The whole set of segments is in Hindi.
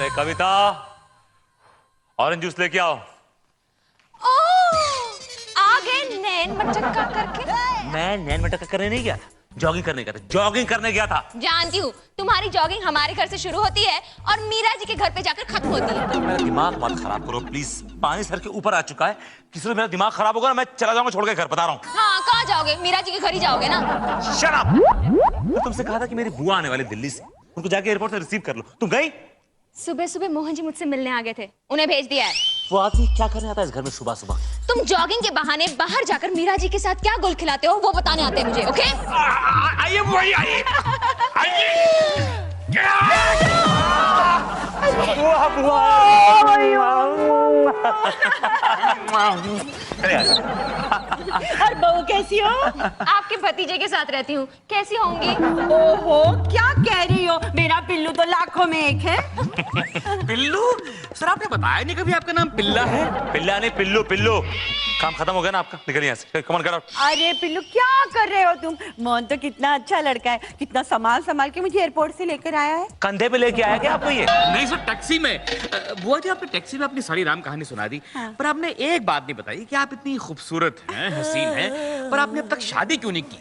अरे कविता, ऑरेंज जूस लेके आओ। आ गए नैन मटक्का करके। मैं नैन मटक्का करने नहीं गया था, जॉगिंग करने गया था। जॉगिंग करने गया था। जानती हूँ, तुम्हारी जॉगिंग हमारे घर से शुरू होती है और मीरा जी के घर पे जाकर खत्म होती है। मेरा दिमाग मत खराब करो प्लीज। पानी सर के ऊपर आ चुका है, किसी ने मेरा दिमाग खराब होगा ना, मैं चला जाऊंगा छोड़ के घर, बता रहा हूँ। हाँ, कहाँ जाओगे? मीरा जी के घर ही जाओगे ना। Shut up. मैं तुमसे कहा था कि मेरी बुआ आने वाली दिल्ली से, उनको जाके एयरपोर्ट से रिसीव कर लो। तुम गई? सुबह सुबह मोहन जी मुझसे मिलने आ गए थे, उन्हें भेज दिया है। वो आदमी क्या करने आता है इस घर में सुबह सुबह? तुम जॉगिंग के बहाने बाहर जाकर मीरा जी के साथ क्या गोल खिलाते हो वो बताने आते हैं मुझे। ओके? आइए बुआ, आइए और बहू कैसी हो? आपके भतीजे के साथ रहती हूँ, कैसी होंगी? ओहो, क्या कह रही हो? मेरा पिल्लू तो लाखों में एक है। पिल्लू? सर आपने बताया नहीं कभी आपका नाम पिल्ला है। पिल्ला नहीं, पिल्लू। पिल्लू, काम खत्म हो गया ना आपका, निकलिए यहाँ से। Come on, get out. अरे पिल्लू, क्या कर रहे हो तुम? मोहन तो कितना अच्छा लड़का है, कितना संभाल संभाल के मुझे एयरपोर्ट से लेकर आया है। कंधे पे लेके आया क्या आपको ये? नहीं सर, टैक्सी में। बुआ जी, आपने टैक्सी में अपनी सारी राम कहानी सुना दी। हाँ। पर आपने एक बात नहीं बताई कि आप इतनी खूबसूरत हैं, हसीन हैं, पर आपने अब तक शादी क्यों नहीं की?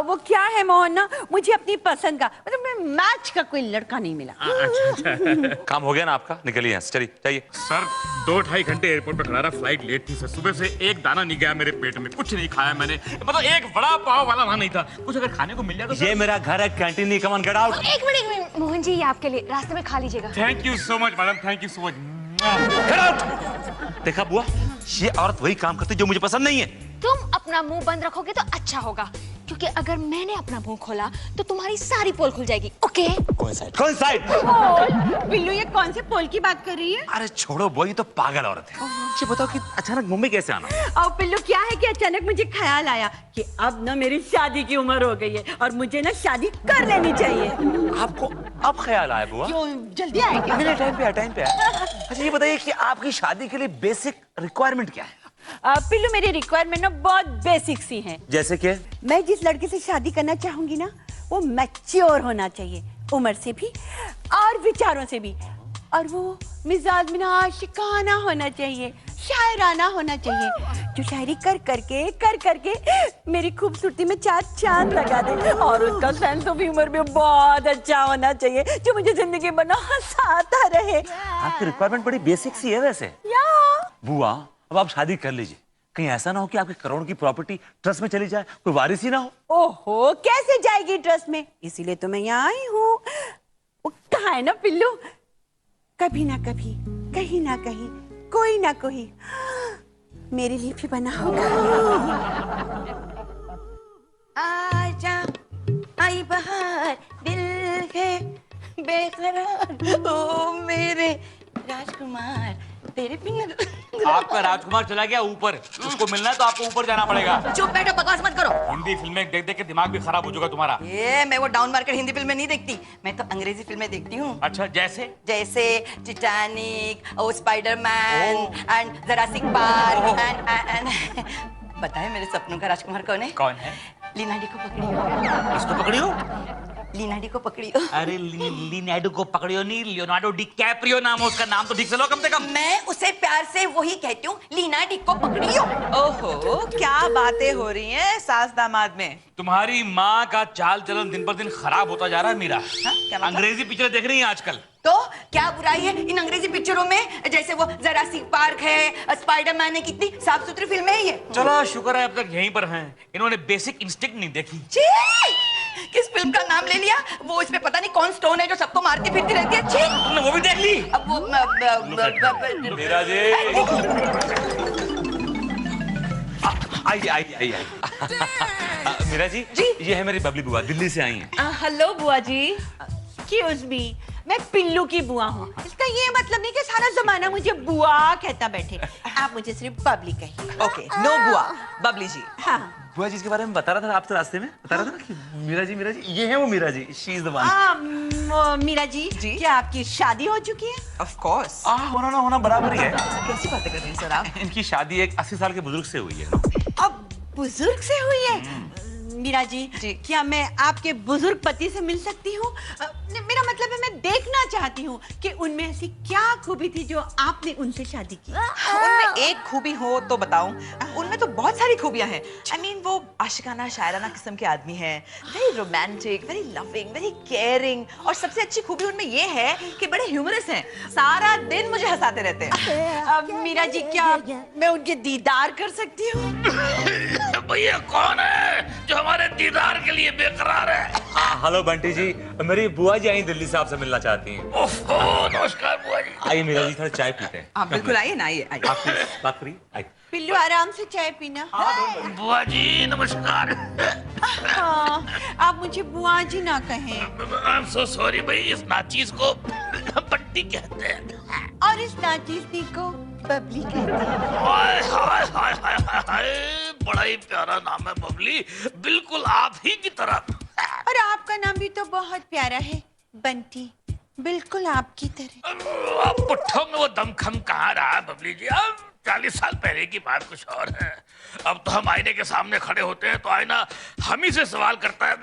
वो क्या है मोहन ना, मुझे अपनी पसंद का मतलब मैं मैच का कोई लड़का नहीं मिला। अच्छा। काम हो गया ना आपका, निकलिए यहाँ से, चलिए जाइए। सर 2-2.5 घंटे एयरपोर्ट पर खड़ा रहा, फ्लाइट लेट थी सर। सुबह से एक दाना नहीं गया मेरे पेट में, कुछ नहीं खाया मैंने, मतलब एक बड़ा पाव वाला वहां नहीं था। कुछ अगर खाने को मिल जाए तो ये मेरा घर है, कैंटीन नहीं। Come on, get out. एक मिनट मोहन जी, ये आपके लिए, रास्ते में खा लीजिएगा। Thank you so much madam, thank you so much. Get out. देखा बुआ, ये औरत वही काम करती है जो मुझे पसंद नहीं है। तुम अपना मुंह बंद रखोगे तो अच्छा होगा, क्योंकि अगर मैंने अपना मुंह खोला तो तुम्हारी सारी पोल खुल जाएगी। ओके? कौन साइड? कौन साइड? पोल? पिल्लू, ये कौन से पोल की बात कर रही है? अरे छोड़ो बुआ, ये तो पागल औरत है। ये बताओ कि अचानक मुंबई कैसे आना? और पिल्लू, क्या है कि अचानक मुझे ख्याल आया कि अब ना मेरी शादी की उम्र हो गई है और मुझे ना शादी कर लेनी चाहिए। आपको अब ख्याल आया बुआ? क्यों, जल्दी आए क्या? मेरे टाइम पे आया, टाइम पे आया। अच्छा ये बताइए कि आपकी शादी के लिए बेसिक रिक्वायरमेंट क्या है? पिल्लू, मेरी रिक्वायरमेंट ना बहुत बेसिक सी है। जैसे कि? मैं जिस लड़के से शादी करना चाहूंगी ना, वो मैच्योर होना चाहिए, उम्र से भी और विचारों से भी, और वो मिजाज में ना आशिकाना होना चाहिए, शायराना होना चाहिए, जो शायरी कर करके मेरी खूबसूरती में चार चांद लगा दे, और उसका सेंस ऑफ ह्यूमर भी बहुत अच्छा होना चाहिए, जो मुझे जिंदगी भर ना हंसाता रहे। आपकी रिक्वायरमेंट बड़ी बेसिक सी है वैसे। या बुआ, अब आप शादी कर लीजिए, कहीं ऐसा ना हो कि आपके करोड़ की प्रॉपर्टी ट्रस्ट में चली जाए, कोई वारिस ही ना हो। ओहो, कैसे जाएगी ट्रस्ट में? इसीलिए तो मैं यहाँ आई हूँ। वो कहा है ना पिल्लू, कभी ना कभी, कहीं ना कहीं, कोई ना कोई मेरे लिए भी बना होगा। आजा आई बहार, दिल है बेकरार, ओ मेरे राजकुमार, तेरे बिना। आपका राजकुमार चला गया ऊपर, उसको मिलना है तो आपको ऊपर जाना पड़ेगा। चुप बैठो, बकवास मत करो। हिंदी फिल्में देख देख के दिमाग भी खराब हो चुका तुम्हारा। ये मैं वो डाउन मार्केट हिंदी फिल्में नहीं देखती, मैं तो अंग्रेजी फिल्में देखती हूँ। अच्छा, जैसे? जैसे Titanic, oh Spiderman and Jurassic Park and बताए मेरे सपनों का राजकुमार कौन है? कौन है? लिनाडी को पकड़ियो। इसको पकड़ियो? लिनाडी को पकड़ियो। अरे लियोनार्डो को पकड़ियो नहीं, लियोनार्डो डिकैप्रियो नाम है उसका। नाम तो ठीक से लो कम से कम। मैं उसे प्यार से वही कहती हूँ, लिनाडी को पकड़ियो। ओहो, क्या बातें हो रही हैं सास दामाद में। तुम्हारी माँ का चाल चलन दिन पर दिन खराब होता जा रहा है मीरा। क्या मतलब? अंग्रेजी पिक्चर देख रही है आजकल। तो क्या बुराई है इन अंग्रेजी पिक्चरों में? जैसे वो जुरासिक पार्क है, स्पाइडरमैन है, कितनी साफ सुथरी फिल्में है ये। चलो शुक्र है अब तक यहीं पर हैं। इन्होंने बेसिक इंस्टिंक्ट नहीं देखी। छी! किस फिल्म का नाम ले लिया? वो इसमें पता नहीं कौन स्टोन है जो सबको मारती फिरती रहती है। छी! तुमने वो भी देख ली? अब वो मीरा जी, आइए आइए आइए। मीरा जी, ये है मेरी बबली बुआ, दिल्ली से आई हैं। हेलो बुआ जी। एक्सक्यूज मी, मैं पिल्लू की बुआ हूँ। इसका ये मतलब नहीं कि सारा जमाना मुझे बुआ कहता बैठे। आप मुझे सिर्फ बबली कहिए। ओके, नो बुआ, बबली जी। हाँ। बुआ जी इसके बारे में बता रहा था आपसे रास्ते में, बता रहा था ना कि मीरा जी ये है वो Meera ji, she is the one. Meera ji, क्या आपकी शादी हो चुकी है? Of course. होना ना होना बराबर ही है। कैसी बातें कर रही हैं सर आप? इनकी शादी एक 80 साल के बुजुर्ग से हुई है। अब बुजुर्ग से हुई है? मीरा जी, क्या मैं आपके बुजुर्ग पति से मिल सकती हूँ? मेरा मतलब है मैं देखना चाहती हूँ कि उनमें ऐसी क्या खूबी थी जो आपने उनसे शादी की। उनमें एक खूबी हो तो बताऊं, उनमें तो बहुत सारी खूबियां हैं। आई मीन वो आशिकाना शायराना किस्म के आदमी हैं, very romantic, very loving, very caring, और सबसे अच्छी खूबी उनमें ये है कि बड़े ह्यूमरस हैं, सारा दिन मुझे हंसाते रहते हैं। मीरा जी, क्या मैं उनके दीदार कर सकती हूँ? भैया कौन है जो हमारे दीदार के लिए बेकरार है? हेलो बंटी जी, मेरी बुआ जी आई दिल्ली से आपसे मिलना चाहती हैं। ओहो, नमस्कार बुआ जी। आइए मीरा जी, थोड़ा चाय पीते हैं। आप बिल्कुल आइए ना, आइए आइए। आपकी बात करिए, आइए। पिल्लू आराम से चाय पीना। बुआ जी नमस्कार। हाँ, आप मुझे बुआ जी ना कहें। आई एम सो सॉरी भाई, इस नाचीज को पट्टी कहते हैं। और इस नाचीजनी को बबली कहते हैं। हाय हाय हाय हाय हाय हाय, बड़ा ही प्यारा नाम है बबली, बिल्कुल आप ही की तरह। और आपका नाम भी तो बहुत प्यारा है, बंटी, बिल्कुल आपकी तरह। अब पुट्ठों में वो दमखम कहाँ रहा बबली जी? अब 40 साल पहले की बात कुछ और है। अब तो हम आईने के सामने खड़े होते हैं तो आईना हम ही से सवाल करता है,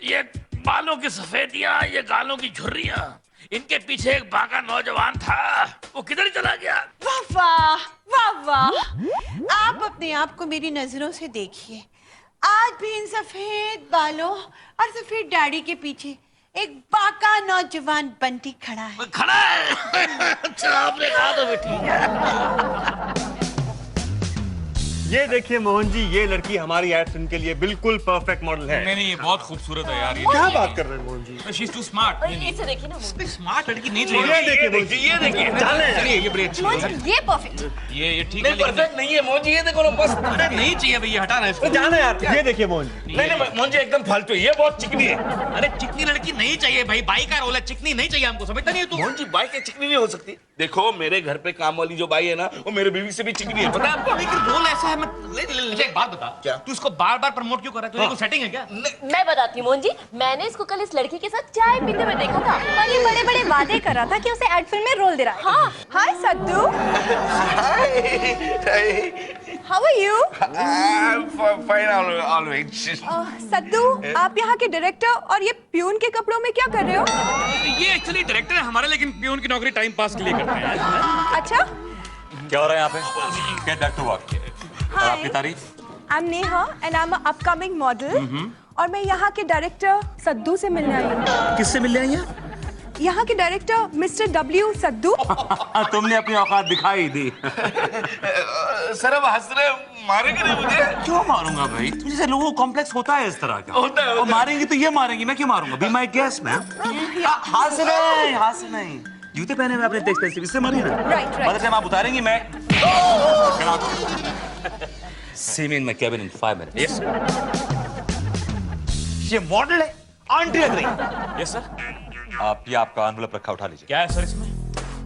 ये बालों की सफेदियां, ये गालों की झुर्रियां, इनके पीछे एक बाका नौजवान था, वो किधर चला गया? वाह वाह वाह वाह, आप अपने आप को मेरी नजरों से देखिए। आज भी इन सफेद बालों और सफेद दाढ़ी के पीछे एक बाका नौजवान बंटी खड़ा है। खड़ा है। अच्छा, आपने कहा तो भी ठीक है। ये देखिए मोहन जी, ये लड़की हमारी एड फिल्म के लिए बिल्कुल परफेक्ट मॉडल है। नहीं, ये बहुत खूबसूरत है यार। क्या बात कर रहे हैं Mohan ji? She is too smart. इसे देखिए ना, स्मार्ट लड़की नहीं ये देखिए मोहन जी, ये देखिए, चलिए ये बड़ी अच्छी है। ये परफेक्ट। ये ठीक है, परफेक्ट नहीं है मोहन जी, ये देखो ना, बस नहीं चाहिए भैया, हटाना इसको। जाना यार, ये देखिए मोहन जी। नहीं मोहन जी एकदम फालतू, ये बहुत चिकनी है। अरे चिकनी लड़की नहीं चाहिए भाई, बाई का रोल है, चिकनी नहीं चाहिए हमको, समझता नहीं है तू? मोहन जी बाई के चिकनी नहीं हो सकती। देखो मेरे घर पे काम वाली जो बाई है ना, वो मेरे बीवी से भी चिकनी है, पता है आपको? लेकिन रोल ऐसा है, मुझे एक बात बता, क्या? तू इसको बार बार प्रमोट क्यों कर रहा है? तुझे कोई सेटिंग है क्या? मैं बताती हूँ मोहन जी, मैंने इसको कल इस लड़की के साथ चाय पीते हुए देखा था और ये बड़े बड़े वादे कर रहा था कि उसे एड फिल्म में रोल दे रहा है। हाँ, hi Saddu, how are you? Fine always. Saddu, आप यहाँ के डायरेक्टर और ये प्यून के कपड़ों में क्या कर रहे हो? ये एक्चुअली डायरेक्टर है हमारे, लेकिन प्यून की नौकरी टाइम पास के लिए करते हैं। अच्छा, क्या हो रहा है यहाँ पे? Get back to work. और आपकी तारीफ? I am Neha and I am upcoming model और मैं यहाँ के डायरेक्टर सद्दू से मिलने आई हूँ। किससे मिलने आई हैं? यहाँ के डायरेक्टर मिस्टर डब्ल्यू सद्दू। तुमने अपनी औकात दिखाई दी। सर अब हंस रहे, मारेंगे नहीं मुझे? क्यों मारूंगा भाई? तुझे जैसे लोगों को कॉम्प्लेक्स होता है इस तरह का। होता है। और मारेंगे तो ये मारेंगे, मैं क्यों मारूंगा? Be my guest ma'am. हाथ से नहीं, हाथ से नहीं। जूते पहने हुए अपने एक्सपेंसिव, इससे मारिए ना। राइट बाद में आप उतारेंगी, मैं See me in my cabin in 5 minutes. Yes, ये मॉडल है, आंटी लग रही है। Yes sir. आप ये आपका एनवेलप रखा, उठा लीजिए। क्या है सर इसमें?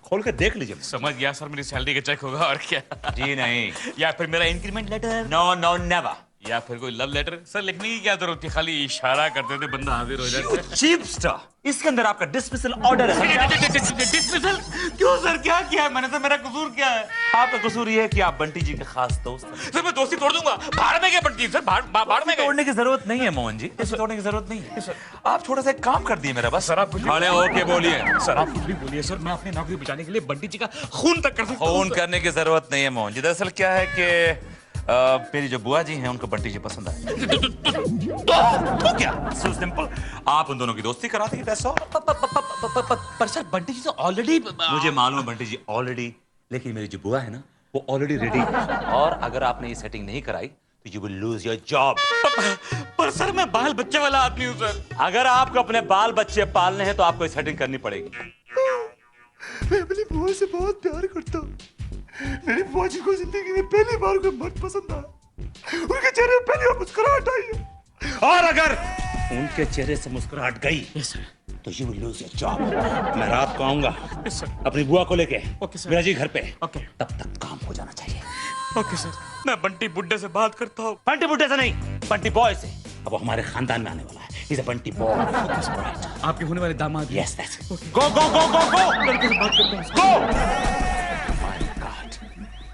खोल के देख लीजिए। समझ गया सर, मेरी सैलरी का चेक होगा और क्या? जी नहीं। या फिर मेरा increment letter? No no never. या फिर कोई लव लेटर? सर लिखने की क्या जरूरत थी, खाली इशारा करते थे बंदा हाजिर हो जाता। चीप स्टार, इसके अंदर आपका डिसमिसल ऑर्डर है। डिसमिसल? क्यों सर, क्या किया है मैंने? तो मेरा कसूर क्या है? आपका कसूर ये है कि आप बंटी जी के खास दोस्त हैं। सर मैं दोस्ती तोड़ दूंगा, भाड़ में क्या बंटी सर, भाड़ में तोड़ने की जरूरत नहीं है मोहन जी, इसे तोड़ने की जरूरत नहीं है। आप थोड़ा सा एक काम कर दिए मेरा बस। सर आप कुछ खड़े होके बोलिए। सर आप कुछ भी बोलिए सर, मैं अपनी नौकरी बचाने के लिए बंटी जी का खून तक कर सकता हूं। फोन करने की जरूरत नहीं है मोहन जी। दरअसल क्या है कि मेरी जो बुआ जी हैं उनको बंटी जी पसंद आए। तो क्या? So simple। आप उन दोनों की दोस्ती करा दी, that's all। पर सर बंटी जी तो ऑलरेडी, मुझे मालूम है बंटी जी ऑलरेडी, लेकिन मेरी जो बुआ है ना वो ऑलरेडी रेडी है, और अगर आपने ये सेटिंग नहीं कराई तो you will lose your job. पर सर मैं बाल बच्चे वाला आदमी हूँ सर। अगर आपको अपने बाल बच्चे पालने हैं तो आपको ये सेटिंग करनी पड़ेगी। मैं अपनी बुआ से बहुत प्यार करता हूँ। मेरी बुआ जी को जिंदगी में पहली बार कोई मर्द पसंद आया, उनके चेहरे पे पहली बार मुस्कुराहट आई है। और अगर उनके चेहरे से मुस्कुराहट गई तो you will lose your job. मैं रात को आऊंगा अपनी बुआ को लेके मेरा जी घर पे, तब तक काम हो जाना चाहिए। ओके सर, मैं बंटी बुड्ढे से बात करता हूँ। बंटी बुड्ढे से नहीं, बंटी बॉय से। अब वो हमारे खानदान में आने वाला है। He's a Bunty boy. आपके होने वाले दामाद। Yes, that's it. Go, go, go, go, go. लड़के से बात करता हूँ। Go. My God,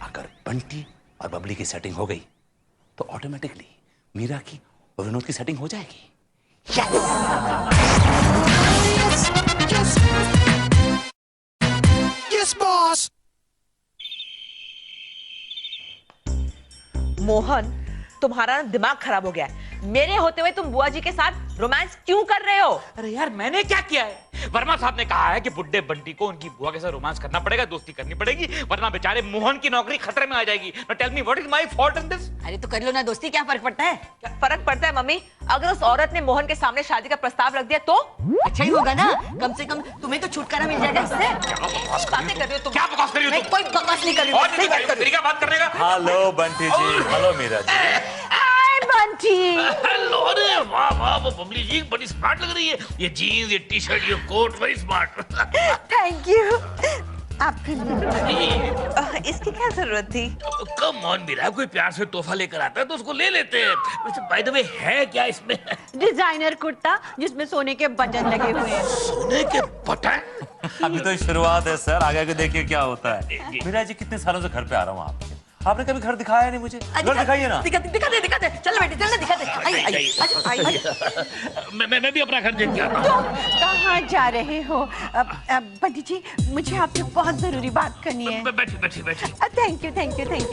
अगर बंटी और बबली की सेटिंग हो गई तो ऑटोमेटिकली मीरा की और विनोद की सेटिंग हो जाएगी। Yes boss. मोहन, तुम्हारा ना दिमाग खराब हो गया है। मेरे होते हुए तुम बुआ जी के साथ रोमांस क्यों कर रहे हो? अरे यार मैंने क्या किया है? वर्मा साहब ने कहा है कि बुड्ढे बंटी को उनकी बुआ के साथ रोमांस करना पड़ेगा, दोस्ती करनी पड़ेगी, वरना बेचारे मोहन की नौकरी खतरे में आ जाएगी। Now tell me what is my fault in this? अरे तो कर लो ना दोस्ती, क्या फर्क पड़ता है? क्या फर्क पड़ता है मम्मी? अगर उस औरत ने मोहन के सामने शादी का प्रस्ताव रख दिया तो? अच्छा ही होगा ना, कम से कम तुम्हें तो छुटकारा मिल जाएगा इससे। बातें कर रहे हो तुम? क्या बकवास कर रही हो मैं तुम? कोई बकवास नहीं कर रही हूँ, सही बात कर रही तरीका बात करने का। हेलो बंटी जी। हेलो मीरा जी। बंटी, हेलो, अरे वाह वाह, वो बबली जी बड़ी स्मार्ट लग रही है। ये जीन्स, ये टी शर्ट, ये coat, very smart. Thank you. आपके लिए इसकी क्या जरूरत थी? कम ऑन मीरा, कोई प्यार से तोहफा लेकर आता है तो उसको ले लेते हैं। वैसे बाय द वे है क्या इसमें? डिजाइनर कुर्ता जिसमें सोने के बटन लगे हुए हैं। सोने के बटन? अभी तो शुरुआत है सर, आगे आगे देखिए क्या होता है। मीरा जी कितने सालों से घर पे आ रहा हूँ आपने कभी घर दिखाया नहीं मुझे। घर दिखाइए ना। दिखा दे। चल बेटी, चल ना, दिखा दे। आइए। मैं भी अपना घर देख के आता हूँ। तुम कहाँ जा रहे हो? बंटी जी, मुझे आपसे बहुत जरूरी बात करनी है। बैठी। Thank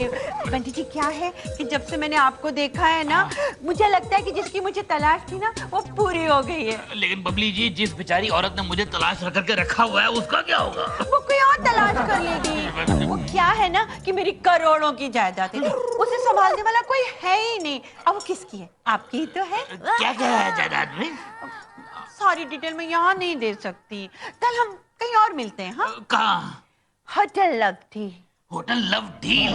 you. बंटी जी, क्या है कि जब से मैंने आपको देखा है ना, मुझे लगता है कि जिसकी मुझे तलाश थी ना, वो पूरी हो गई है। लेकिन बबली जी, जिस बेचारी औरत ने मुझे तलाश रख करके रखा हुआ है उसका क्या होगा? वो कोई और तलाश कर लेगी। वो क्या है ना कि मेरी करोड़ों की जायदाद है, उसे संभालने वाला कोई है ही नहीं। अब वो किसकी है? आपकी ही तो है। क्या है जायदाद में? सारी डिटेल मैं यहाँ नहीं दे सकती। कल हम कहीं और मिलते हैं। हाँ, कहाँ? होटल लवटी। Hotel love deal.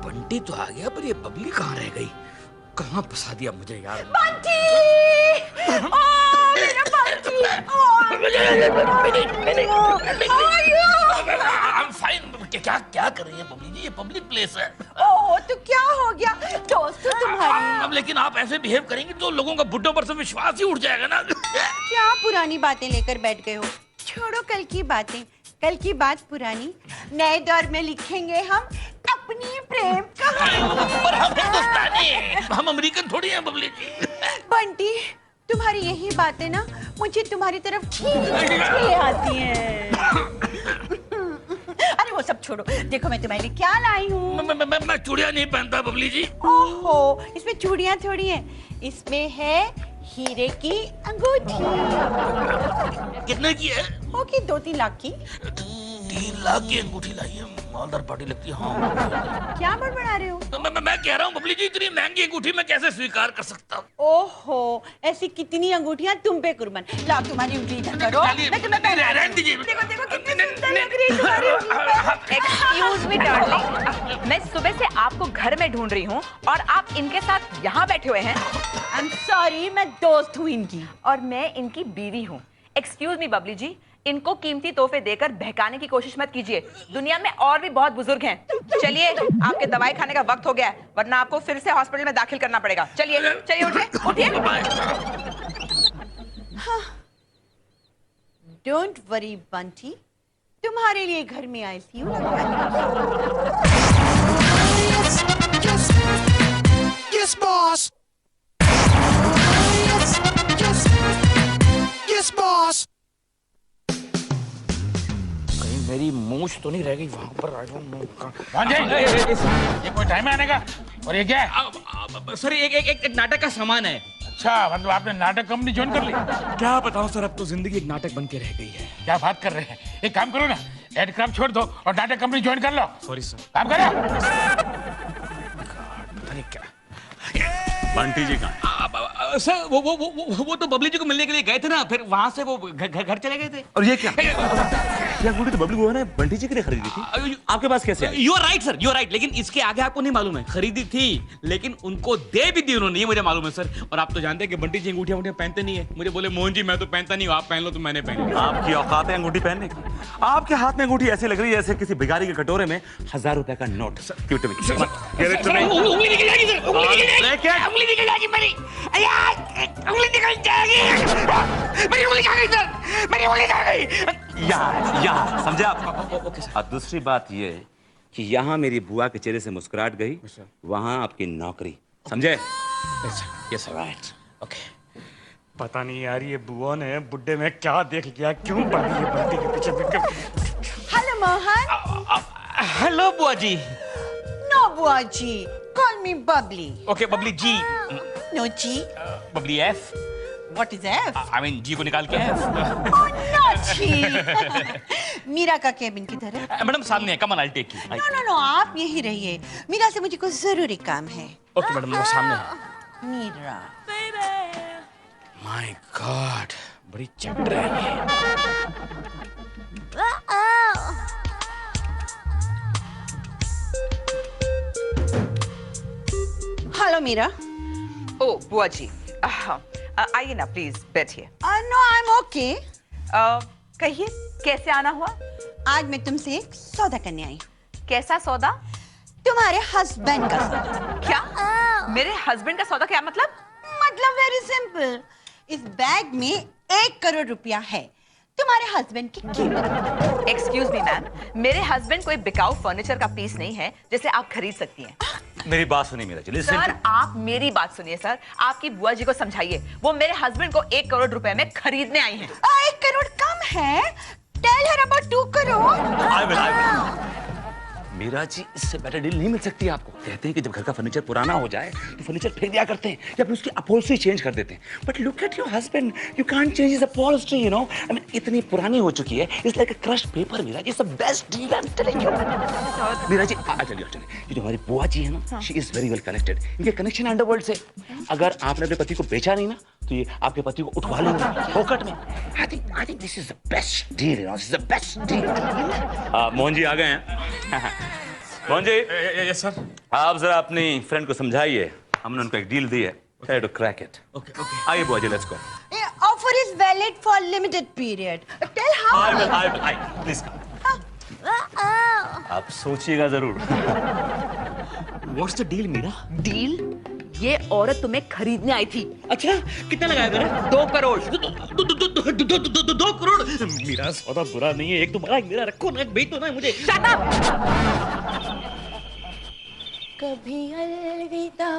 बंटी तो आ गया, पर ये बबली कहाँ रह गई? कहाँ फंसा दिया मुझे यार? बंटी! मेरा बंटी! I'm fine। क्या कर रही है बबली जी? ये पब्लिक प्लेस है। ओह, तो क्या हो गया? दोस्त हो तुम्हारी। अब लेकिन आप ऐसे बिहेव करेंगे तो लोगों का बुड्ढों पर से विश्वास ही उठ जाएगा ना। क्या पुरानी बातें लेकर बैठ गए हो? छोड़ो कल की बातें, कल की बात पुरानी। नए दौर में लिखेंगे हम अपनी प्रेम कहानी। पर हम हिंदुस्तानी हैं, हम अमेरिकन थोड़ी हैं बबली जी। बंटी, तुम्हारी यही बातें ना मुझे तुम्हारी तरफ खींच ले आती हैं। अरे वो सब छोड़ो, देखो मैं तुम्हारे लिए क्या लाई हूँ। मैं चूड़ियां नहीं पहनता बबली जी। ओहो, इसमें चूड़ियां थोड़ी हैं, इसमें है हीरे की अंगूठी। कितने की है? होगी 2-3 लाख की। 3 लाख की अंगूठी लाई है, मालदार पार्टी लगती है। हाँ, क्या बड़बड़ा रहे हो? तो मैं कह रहा हूँ बबली जी, इतनी महंगी अंगूठी मैं कैसे स्वीकार कर सकता हूँ? ओहो, ऐसी कितनी अंगूठियां तुम पे कुर्बान। लाओ तुम्हारी उंगली इधर करो, मैं तुम्हें पहना रहने दीजिए। देखो कितनी सुंदर लग रही है तुम्हारी उंगली। एक्सक्यूज मी डार्लिंग, मैं सुबह से आपको घर में ढूंढ रही हूँ और आप इनके साथ यहाँ बैठे हुए हैं। आई एम सॉरी, मैं दोस्त हूँ इनकी। और मैं इनकी बीवी हूँ। एक्सक्यूज मी बबली जी, इनको कीमती तोहफे देकर बहकाने की कोशिश मत कीजिए। दुनिया में और भी बहुत बुजुर्ग हैं। चलिए, आपके दवाई खाने का वक्त हो गया है, वरना आपको फिर से हॉस्पिटल में दाखिल करना पड़ेगा। चलिए उठिए। डोंट वरी बंटी, तुम्हारे लिए घर में ICU yes boss. Yes boss. मेरी मूछ तो नहीं रह गई वहां पर? ये कोई टाइम है आने का? और ये क्या है? सर एक नाटक का सामान है। अच्छा, मतलब आपने नाटक कंपनी ज्वाइन कर ली? क्या बताऊं सर, अब तो जिंदगी एक नाटक बन के रह गई है। क्या बात कर रहे हैं? एक काम करो ना, एयरक्राफ्ट छोड़ दो और नाटक कंपनी ज्वाइन कर लो। Sorry sir. काम करो। बंटी जी कहाँ? सर वो तो बबली जी को मिलने के लिए गए थे ना, फिर वहां से वो घर चले गए थे। और ये क्या? ये अंगूठी तो बबली बुआ ने बंटी जी के लिए खरीदी थी, आपके पास कैसे आई? You are right sir, you are right, लेकिन इसके आगे आपको नहीं मालूम है। खरीदी थी लेकिन उनको दे भी दी उन्होंने, ये मुझे मालूम है सर। और आप तो जानते हैं कि बंटी जी अंगूठियां पहनते नहीं है। मुझे बोले मोहन जी मैं तो पहनता नहीं हूँ, आप पहन लो, तो मैंने पहन ली। आपकी औकात है अंगूठी पहनने की? आपके हाथ में अंगूठी ऐसे लग रही है जैसे किसी भिखारी के कटोरे में 1000 रुपए का note. Give it to me. उंगली निकल जाएगी सर, उंगली निकल जाएगी मेरी। उंगली निकल जाएगी। मेरी उंगली कहाँ गई सर? मेरी उंगली कहाँ गई? यहाँ समझे आप? Okay sir. दूसरी बात ये कि यहाँ मेरी बुआ के चेहरे से मुस्कुराहट गई, वहाँ आपकी नौकरी, समझे? Yes right, okay. पता नहीं यार ये बुआ ने बुड्ढे में क्या देख लिया, क्यों पड़ी है बंटी के पीछे। हेलो मोहन। हेलो बुआ जी। नो बुआ जी, call me Babli. Okay Babli ji. No जी। Babli F. What is F? I mean जी को निकाल के एफ। नो जी। मीरा का केबिन किधर है? मैडम सामने है, come on I take you. No no no, आप यहीं रहिए, मीरा से मुझे कुछ जरूरी काम है। ओके मैडम, वो सामने है। मीरा। माय गॉड, बड़ी चट रही है। हेलो मीरा। ओ बुआ जी, आइए ना प्लीज, बैठिए। No I am okay. कहिए कैसे आना हुआ? आज मैं तुमसे एक सौदा करने आई हूँ। कैसा सौदा? तुम्हारे हस्बैंड का सौदा। क्या? मेरे हस्बैंड का सौदा? क्या मतलब? मतलब वेरी सिंपल, इस बैग में 1 करोड़ रुपया है, तुम्हारे हस्बैंड की कीमत। एक्सक्यूज मी मैम, मेरे हस्बैंड कोई बिकाऊ फर्नीचर का पीस नहीं है जिसे आप खरीद सकती हैं। मेरी बात सुनिए मीरा जी, लिसन। सर आप मेरी बात सुनिए सर, आपकी बुआ जी को समझाइए, वो मेरे हस्बैंड को 1 करोड़ रुपए में खरीदने आई हैं। 1 करोड़ कम है, tell her about 2 crore. I will. Meera ji, इससे बेटर डील नहीं मिल सकती आपको। कहते हैं कि जब घर का फर्नीचर पुराना हो जाए तो फर्नीचर फेंक दिया करते हैं या फिर उसकी अपहोल्स्ट्री चेंज कर देते हैं। But look at your husband, you can't change his upholstery, you know. I mean इतनी पुरानी हो चुकी है, it's like a crushed paper. Meera ji, it's the best deal, I am telling you. Meera ji, चलिए ये जो हमारी बुआ जी है ना, she is very well connected. इनके कनेक्शन अंडरवर्ल्ड से। अगर आपने अपने पति को बेचा नहीं ना, तो ये आपके पति को उठवा लेंगे फोकट में। I think this is the best deal, you know, this is the best deal. Mohan ji आ गए हैं। मोहन जी। Yes sir. आप जरा अपनी फ्रेंड को समझाइए, हमने उनको एक डील दी है, try to crack it. Okay okay. आइए बुआ जी, let's go. Offer is valid for limited period. Tell how. I will please come. आप सोचिएगा जरूर। What's the deal Meera? Deal? ये औरत तुम्हें खरीदने आई थी। अच्छा, कितना लगाया मैंने? 2 करोड़। 2 करोड़? मेरा सौदा बुरा नहीं है, एक तुम्हारा एक मेरा, रखो ना, बेच दो ना मुझे। Shut up! कभी अलविदा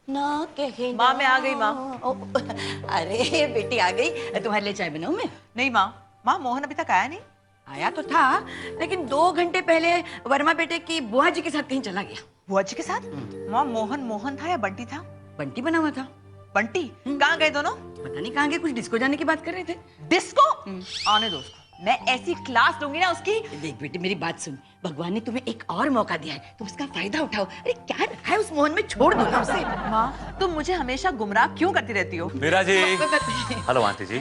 ना कहे। माँ, मैं आ गई, माँ। अरे बेटी आ गई, तुम्हारे लिए चाय बनाऊं मैं? नहीं माँ, मोहन अभी तक आया नहीं। आया तो था, लेकिन 2 घंटे पहले वर्मा बेटे की बुआ जी के साथ कहीं चला गया। बुआ जी के साथ? माँ, मोहन था या बंटी था? बंटी बना हुआ था। बंटी? कहाँ गए दोनों? पता नहीं कहाँ गए, कुछ डिस्को जाने की बात कर रहे थे। डिस्को? आने दो उसको, मैं ऐसी क्लास दूंगी ना उसकी। देख बेटी, मेरी बात सुन, भगवान ने तुम्हें एक और मौका दिया है, तुम उसका फायदा उठाओ। अरे क्या रखा है उस मोहन में, छोड़ दो ना उसे। माँ, तुम मुझे हमेशा गुमराह क्यों करती रहती हो? मीरा जी। हेलो आंटी जी।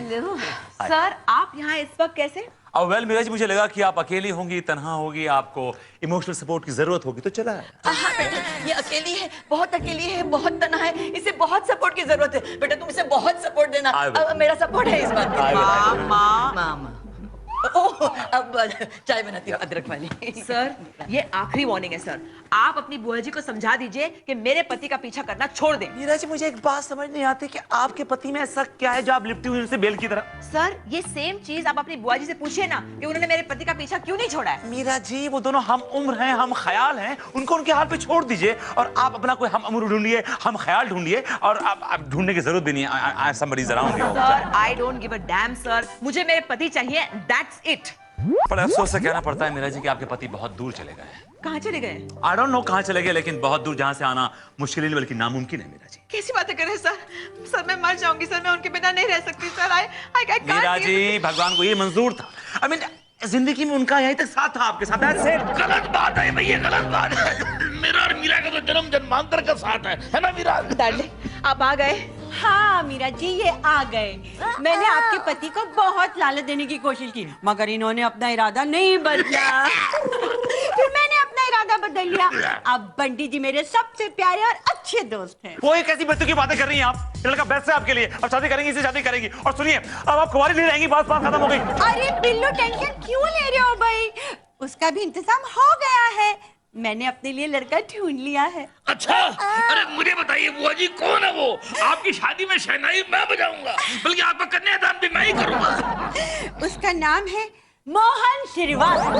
सर आप यहाँ इस वक्त कैसे? अब वेल मीरा जी, मुझे लगा कि आप अकेली होंगी, तन्हा होगी, आपको इमोशनल सपोर्ट की जरूरत होगी, तो चला है। हाँ बेटा, ये अकेली है, बहुत अकेली है, बहुत तना है, इसे बहुत सपोर्ट की जरूरत है। बेटा तुम इसे बहुत सपोर्ट देना। मेरा सपोर्ट है इस बात में। माँ, ओह, अब चाय बनाती हूँ अदरक वाली। सर ये आखिरी वार्निंग है सर, आप अपनी बुआ जी को समझा दीजिए कि मेरे पति का पीछा करना छोड़ दें। मीरा जी, मुझे एक बात समझ नहीं आती कि आपके पति में ऐसा क्या है जो आप लिपटी हुई उनसे बेल की तरह। सर ये सेम चीज आप अपनी बुआ जी से पूछिए ना कि उन्होंने मेरे पति का पीछा क्यों नहीं छोड़ा है। मीरा जी, वो दोनों हम उम्र हैं, हम ख्याल हैं, उनको उनके हाल पे छोड़ दीजिए और आप अपना कोई हम उम्र ढूंढिए, हम ख्याल ढूंढिए, और आप ढूंढने की जरूरत भी नहीं है। somebody's around you। Sir I don't give a dam sir, मुझे मेरे पति चाहिए, दैट्स इट। पर अफसोस से कहना पड़ता है मीरा जी कि आपके पति बहुत दूर चले गए हैं। कहाँ चले गए? आई डोंट नो कहाँ चले गए, लेकिन बहुत दूर, जहाँ से आना मुश्किल नहीं बल्कि नामुमकिन है मीरा जी। कैसी बातें कर रहे हैं सर? सर मैं मर जाऊंगी सर, मैं उनके बिना नहीं रह सकती सर। आई मीरा जी, भगवान को ये मंजूर था। आई मीन जिंदगी में उनका यहीं तक साथ था आपके साथ। गलत बात है भैया, गलत बात है। मेरा और मीरा का तो जन्म जन्मांतर का साथ है ना मीरा? डार्लिंग आप आ गए। हाँ मीरा जी, ये आ गए। मैंने आपके पति को बहुत लालच देने की कोशिश की, मगर इन्होंने अपना इरादा नहीं बदला। फिर मैंने अपना इरादा बदल लिया। अब बंटी जी मेरे सबसे प्यारे और अच्छे दोस्त हैं। वो एक ऐसी बच्चों की बातें कर रही हैं आप। लड़का बेस्ट है आपके लिए, अब शादी करेंगी, इसे शादी करेंगी। और सुनिए, अब आप कुंवारी नहीं रहेंगी, बात खत्म हो गई। अरे बिल्लू, टेंशन क्यों ले रहे हो भाई? उसका भी इंतजाम हो गया है, मैंने अपने लिए लड़का ढूंढ लिया है। अच्छा, अरे मुझे बताइए बुआ जी, कौन है वो? आपकी शादी में शहनाई मैं बजाऊंगा, बल्कि आपका कन्यादान भी मैं ही करूंगा। उसका नाम है मोहन श्रीवास्तव।